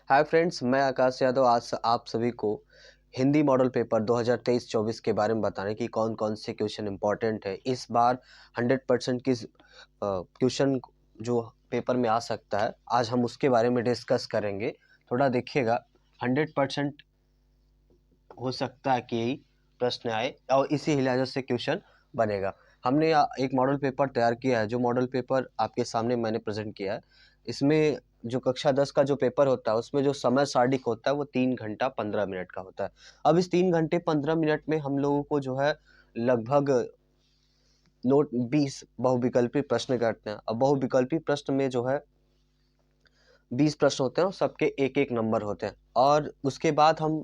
Hi friends, मैं आकाश यादव आज आप सभी को हिंदी मॉडल पेपर 2023-24 के बारे में बताने की कौन कौन से क्वेश्चन इंपॉर्टेंट है। इस बार 100% किस क्वेश्चन जो पेपर में आ सकता है, आज हम उसके बारे में डिस्कस करेंगे। थोड़ा देखिएगा, 100% हो सकता है कि यही प्रश्न आए और इसी लिहाज से क्वेश्चन बनेगा। हमने एक मॉडल पेपर तैयार किया है, जो मॉडल पेपर आपके सामने मैंने प्रेजेंट किया है। इसमें जो कक्षा 10 का जो पेपर होता है, उसमें जो समय सारणी होता है वो 3 घंटा 15 मिनट का होता है। अब इस 3 घंटे 15 मिनट में हम लोगों को जो है लगभग नोट 20 बहुविकल्पी प्रश्न करते हैं। अब बहुविकल्पी प्रश्न में जो है 20 प्रश्न होते हैं और सबके एक एक नंबर होते हैं। और उसके बाद हम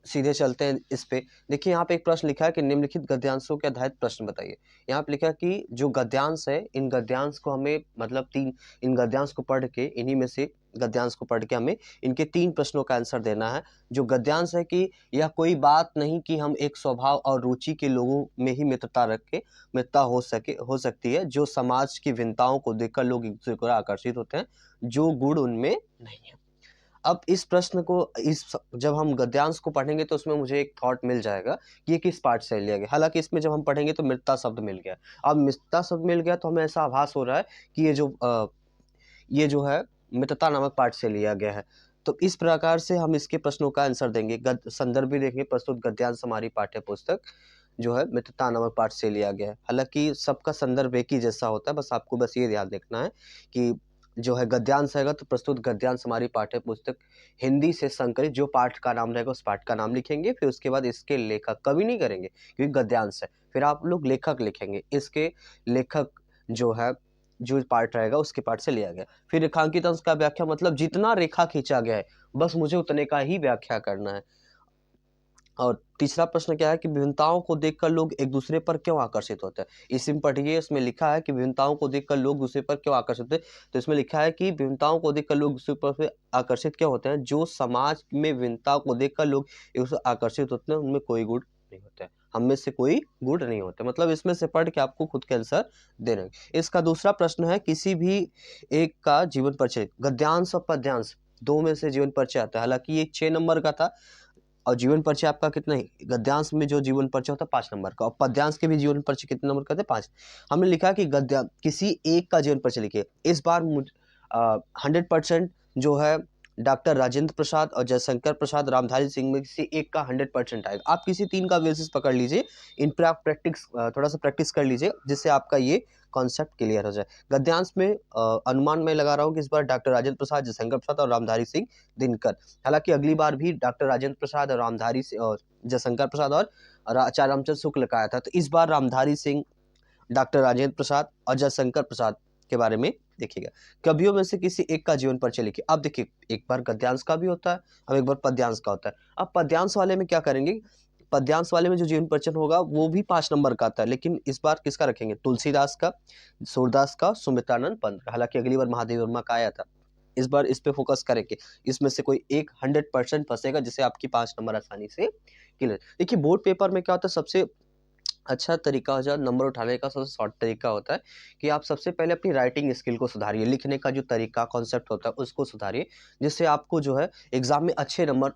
सीधे चलते हैं इस पे। देखिए यहाँ पे एक प्रश्न लिखा है कि निम्नलिखित गद्यांशों के आधारित प्रश्न बताइए। यहाँ पे लिखा है कि जो गद्यांश है, इन गद्यांश को हमें मतलब इन गद्यांश को पढ़ के, इन्हीं में से गद्यांश को पढ़ के हमें इनके 3 प्रश्नों का आंसर देना है। जो गद्यांश है कि यह कोई बात नहीं कि हम एक स्वभाव और रुचि के लोगों में ही मित्रता हो सकती है, जो समाज की भिन्नताओं को देखकर लोग एक दूसरे को आकर्षित होते हैं, जो गुण उनमें नहीं है। अब इस प्रश्न को जब हम गद्यांश को पढ़ेंगे तो उसमें मुझे एक थॉट मिल जाएगा कि ये किस पाठ से लिया गया। हालांकि इसमें जब हम पढ़ेंगे तो मित्रता शब्द मिल गया। अब मित्रता शब्द मिल गया तो हमें ऐसा आभास हो रहा है कि ये जो है मित्रता नामक पाठ से लिया गया है। तो इस प्रकार से हम इसके प्रश्नों का आंसर देंगे। संदर्भ भी देखेंगे, प्रस्तुत गद्यांश हमारी पाठ्य पुस्तक जो है मित्रता नामक पाठ से लिया गया है। हालांकि सबका संदर्भ एक ही जैसा होता है, बस आपको बस ये ध्यान रखना है कि जो है गद्यांश रहेगा तो प्रस्तुत गद्यांश हमारी पाठ्य पुस्तक हिंदी से संकलित जो पाठ का नाम रहेगा उस पाठ का नाम लिखेंगे। फिर उसके बाद इसके लेखक, कवि नहीं करेंगे क्योंकि गद्यांश है, फिर आप लोग लेखक लिखेंगे। इसके लेखक जो है, जो पार्ट रहेगा उसके पार्ट से लिया गया। फिर रेखांकित अंश का व्याख्या, मतलब जितना रेखा खींचा गया है बस मुझे उतने का ही व्याख्या करना है। और तीसरा प्रश्न क्या है कि विभिन्नताओं को देखकर लोग एक दूसरे पर क्यों आकर्षित होते हैं। इसमें पढ़िए, इसमें लिखा है कि विभिन्नताओं को देखकर लोग दूसरे पर क्यों आकर्षित होते हैं। तो इसमें लिखा है कि विभिन्नताओं को देखकर लोग दूसरे पर आकर्षित क्यों होते हैं। जो समाज में विभिन्नता को देखकर लोग एक दूसरे आकर्षित होते हैं, उनमें कोई गुण नहीं होता है, हम में से कोई गुण नहीं होते। मतलब इसमें से पढ़ के आपको खुद के आंसर देना है। इसका दूसरा प्रश्न है किसी भी एक का जीवन परिचय, गद्यांश और पद्यांश दो में से जीवन परिचय आता है। हालांकि ये 6 नंबर का था और जीवन परिचय आपका कितना है, गद्यांश में जो जीवन परिचय होता है 5 नंबर का, और पद्यांश के भी जीवन परिचय कितने नंबर का थे, 5। हमने लिखा कि किसी एक का जीवन परिचय लिखिए। इस बार 100% जो है डॉक्टर राजेंद्र प्रसाद और जयशंकर प्रसाद रामधारी सिंह में किसी एक का 100% आएगा। आप किसी 3 का बेसिस पकड़ लीजिए, इन पर आप थोड़ा सा प्रैक्टिस कर लीजिए, जिससे आपका ये कॉन्सेप्ट क्लियर हो जाए। गद्यांश में अनुमान मैं लगा रहा हूँ कि इस बार डॉक्टर राजेंद्र प्रसाद, जयशंकर प्रसाद और रामधारी सिंह दिनकर। हालांकि अगली बार भी डॉक्टर राजेंद्र प्रसाद और जयशंकर प्रसाद और आचार्य रामचंद्र शुक्ल का आया था। तो इस बार रामधारी सिंह, डॉक्टर राजेंद्र प्रसाद और जयशंकर प्रसाद के बारे में देखिएगा। कवियों में से किसी एक का जीवन परिचय लिखिए। अब देखिए, एक बार गद्यांश का भी होता है, अब एक बार पद्यांश का होता है। अब पद्यांश वाले में क्या करेंगे, पद्यांश वाले में जो जीवन परिचय होगा वो भी 5 नंबर का आता है, लेकिन इस बार किसका रखेंगे, तुलसीदास का, सूरदास का, सुमित्रानंद पंत का। हालांकि अगली बार महादेव वर्मा का आया था। इस बार इस पे फोकस करेंगे, इसमें से कोई एक 100% फंसेगा जिससे आपकी 5 नंबर आसानी से क्लियर। देखिए बोर्ड पेपर में क्या होता है, सबसे अच्छा तरीका हो जाए नंबर उठाने का, सबसे शॉर्ट तरीका होता है कि आप सबसे पहले अपनी राइटिंग स्किल को सुधारिए, लिखने का जो तरीका कॉन्सेप्ट होता है उसको सुधारिए, जिससे आपको जो है एग्जाम में अच्छे नंबर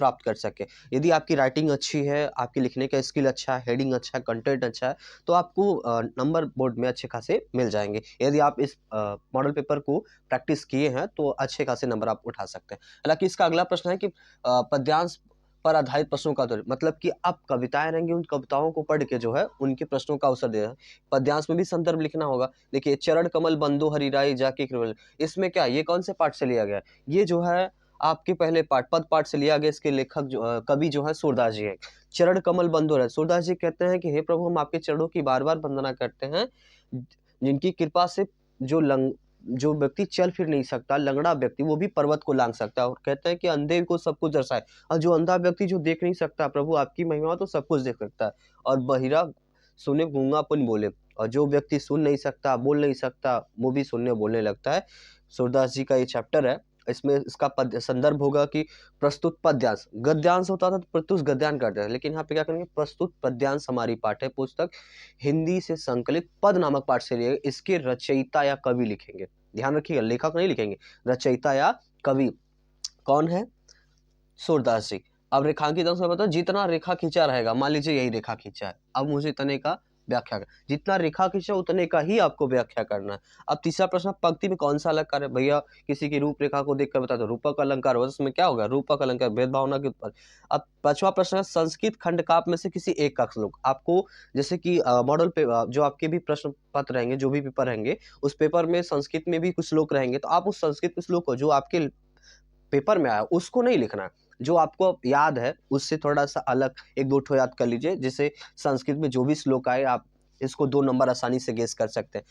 प्राप्त कर सके। यदि आपकी राइटिंग अच्छी है, आपके लिखने का स्किल अच्छा है, हेडिंग अच्छा है, कंटेंट अच्छा है, तो आपको नंबर बोर्ड में अच्छे खासे मिल जाएंगे। यदि आप इस मॉडल पेपर को प्रैक्टिस किए हैं तो अच्छे खासे नंबर आप उठा सकते हैं। हालांकि इसका अगला प्रश्न है कि पद्यांश पर आधारित प्रश्नों का उत्तर, मतलब कि आप कविताएं रहेंगी, उन कविताओं को पढ़ के जो है उनके प्रश्नों का उत्तर देना है। पद्यांश में भी संदर्भ लिखना होगा। देखिए, चरण कमल बंदो हरिराई जाके केवल, इसमें क्या, ये कौन से पाठ से लिया गया है, ये जो है आपके पहले पाठ पद पाठ से लिया गया। इसके लेखक कवि जो है सूरदास जी है। चरण कमल बंधु है, सूरदास जी कहते हैं कि हे प्रभु, हम आपके चरणों की बार बार वंदना करते हैं, जिनकी कृपा से जो व्यक्ति चल फिर नहीं सकता, लंगड़ा व्यक्ति, वो भी पर्वत को लांघ सकता है। और कहते हैं कि अंधे को सब कुछ दर्शाए, और जो अंधा व्यक्ति जो देख नहीं सकता, प्रभु आपकी महिमा तो सब कुछ देख सकता है। और बहिरा सुने, गूंगापन बोले, और जो व्यक्ति सुन नहीं सकता, बोल नहीं सकता, वो भी सुनने बोलने लगता है। सूरदास जी का ये चैप्टर है। इसमें इसका संदर्भ होगा कि प्रस्तुत पद्यांश, गद्यांश होता था तो प्रस्तुत गद्यांश करते थे, लेकिन यहाँ पे क्या करेंगे, प्रस्तुत पद्यांश हमारी पाठ्य पुस्तक हिंदी से संकलित पद नामक पाठ से लिए, इसके रचयिता या कवि लिखेंगे। ध्यान रखिएगा, लेखक नहीं लिखेंगे, रचयिता या कवि। कौन है? सूरदास जी। अब रेखांकित अंश में बताओ, जितना रेखा खींचा रहेगा, मान लीजिए यही रेखा खींचा है, अब मुझे इतने का व्याख्या कर, जितना रेखा खींचा उतने का ही आपको व्याख्या करना है। अब तीसरा प्रश्न, पंक्ति में कौन सा अलंकार है? भैया किसी की रूपरेखा को देखकर बता दो, रूपक अलंकार होगा, उसमें क्या होगा? रूपक अलंकार, भेदभावना के ऊपर। अब पांचवा प्रश्न है, संस्कृत खंड काव्य में से किसी एक का श्लोक आपको, जैसे कि मॉडल पे जो आपके भी प्रश्न पत्र रहेंगे, जो भी पेपर रहेंगे, उस पेपर में संस्कृत में भी कुछ श्लोक रहेंगे, तो आप उस संस्कृत के श्लोक को जो आपके पेपर में आया उसको नहीं लिखना है, जो आपको याद है उससे थोड़ा सा अलग एक दो ठो याद कर लीजिए। जैसे संस्कृत में जो भी श्लोक आए, आप इसको 2 नंबर आसानी से गेस कर सकते हैं।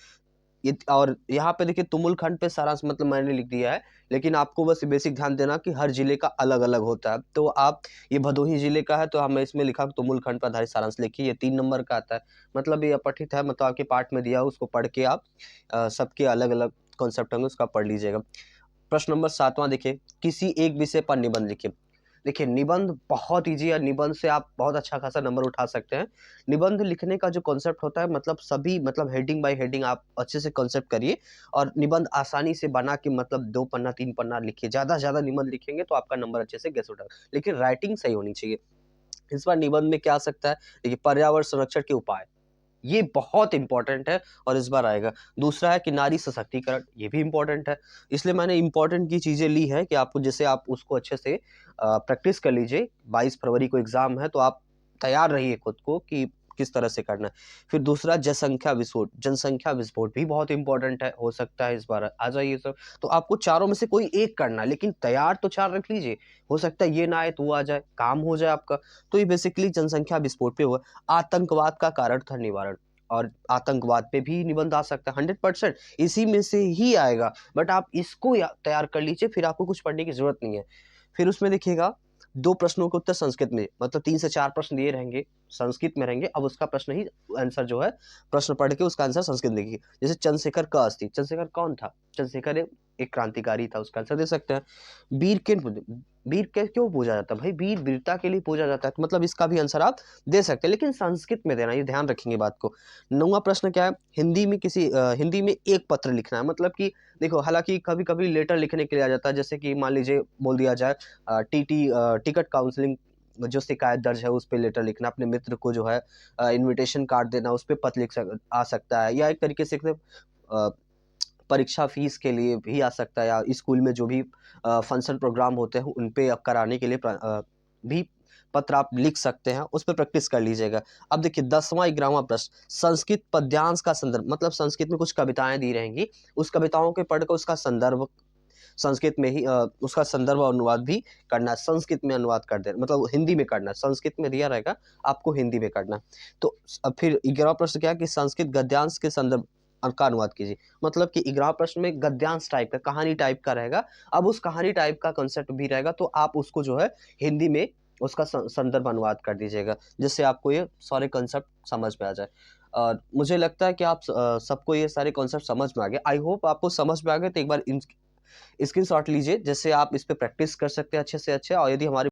ये और यहाँ पे देखिए, तुमुल खंड पे सारांश मतलब मैंने लिख दिया है, लेकिन आपको बस बेसिक ध्यान देना कि हर जिले का अलग अलग होता है। तो आप, ये भदोही जिले का है तो हमें इसमें लिखा तुमुल खंड पर आधारित सारांश लिखिए, ये 3 नंबर का आता है। मतलब ये अपठित है, मतलब आपके पाठ में दिया है, उसको पढ़ के आप सबके अलग अलग कॉन्सेप्ट होंगे उसका पढ़ लीजिएगा। प्रश्न नंबर 7वां देखिए, किसी एक विषय पर निबंध लिखिए। देखिए, निबंध बहुत ईजी है, निबंध से आप बहुत अच्छा खासा नंबर उठा सकते हैं। निबंध लिखने का जो कॉन्सेप्ट होता है, मतलब सभी, मतलब हेडिंग बाय हेडिंग आप अच्छे से कॉन्सेप्ट करिए, और निबंध आसानी से बना के, मतलब 2 पन्ना 3 पन्ना लिखिए। ज़्यादा से ज़्यादा निबंध लिखेंगे तो आपका नंबर अच्छे से गेस उठा, लेकिन राइटिंग सही होनी चाहिए। इस बार निबंध में क्या आ सकता है? देखिए, पर्यावरण संरक्षण के उपाय, ये बहुत इंपॉर्टेंट है और इस बार आएगा। दूसरा है कि नारी सशक्तिकरण, ये भी इंपॉर्टेंट है। इसलिए मैंने इंपॉर्टेंट की चीज़ें ली है कि आपको, जैसे आप उसको अच्छे से प्रैक्टिस कर लीजिए। 22 फरवरी को एग्ज़ाम है, तो आप तैयार रहिए खुद को कि किस तरह से करना है। फिर दूसरा, जनसंख्या विस्फोट भी बहुत इंपॉर्टेंट है, हो सकता है इस बार आ जाइए सर। तो आपको चारों में से कोई एक करना है, लेकिन तैयार तो 4 रख लीजिए, हो सकता है ये ना आए तो वो आ जाए, काम हो जाए आपका। तो ये बेसिकली जनसंख्या विस्फोट पे हुआ। आतंकवाद का कारण था निवारण, और आतंकवाद पे भी निबंध आ सकता है, 100% इसी में से ही आएगा। बट आप इसको तैयार कर लीजिए, फिर आपको कुछ पढ़ने की जरूरत नहीं है। फिर उसमें देखिएगा, 2 प्रश्नों के उत्तर संस्कृत में, मतलब 3 से 4 प्रश्न दिए रहेंगे, संस्कृत में रहेंगे। अब उसका प्रश्न ही आंसर जो है, प्रश्न पढ़ के उसका आंसर संस्कृत में लिखिए। जैसे चंद्रशेखर का अस्थि, चंद्रशेखर कौन था? चंद्रशेखर एक क्रांतिकारी था, उसका आंसर दे सकते हैं। वीर के वीर के क्यों पूजा जाता है? भाई, वीर वीरता के लिए पूजा जाता है, तो मतलब इसका भी आंसर आप दे सकते हैं, लेकिन संस्कृत में देना, ये ध्यान रखेंगे बात को। 9वां प्रश्न क्या है? हिंदी में हिंदी में एक पत्र लिखना है। मतलब कि देखो, हालांकि कभी कभी लेटर लिखने के लिए आ जाता है, जैसे कि मान लीजिए बोल दिया जाए टिकट काउंसलिंग, जो शिकायत दर्ज है उस पे लेटर लिखना, अपने मित्र को जो है इनविटेशन कार्ड देना, उस पे पत्र आ सकता है। या एक तरीके से परीक्षा फीस के लिए भी आ सकता है, या स्कूल में जो भी फंक्शन प्रोग्राम होते हैं उन पे कराने के लिए भी पत्र आप लिख सकते हैं, उस पर प्रैक्टिस कर लीजिएगा। अब देखिए 10वां 11वां प्रश्न, संस्कृत पद्यांश का संदर्भ, मतलब संस्कृत में कुछ कविताएं दी रहेंगी, उस कविताओं के पढ़कर उसका संदर्भ संस्कृत में ही उसका संदर्भ और अनुवाद भी करना है, संस्कृत में अनुवाद कर देना, मतलब हिंदी में करना है, संस्कृत में दिया रहेगा, आपको हिंदी में करना है। तो अब फिर 11वां प्रश्न क्या है कि संस्कृत गद्यांश के संदर्भ का अनुवाद कीजिए। मतलब कि 11 प्रश्न में गद्यांश टाइप का, कहानी टाइप का रहेगा। अब उस कहानी टाइप का कंसेप्ट भी रहेगा, तो आप उसको जो है हिंदी में उसका संदर्भ अनुवाद कर दीजिएगा, जिससे आपको ये सारे कंसेप्ट समझ में आ जाए। और मुझे लगता है कि आप सबको ये सारे कॉन्सेप्ट समझ में आ गए। आई होप आपको समझ में आ गए। तो एक बार स्क्रीनशॉट लीजिए, जैसे आप इस पे प्रैक्टिस कर सकते हैं अच्छे से अच्छे। और यदि हमारे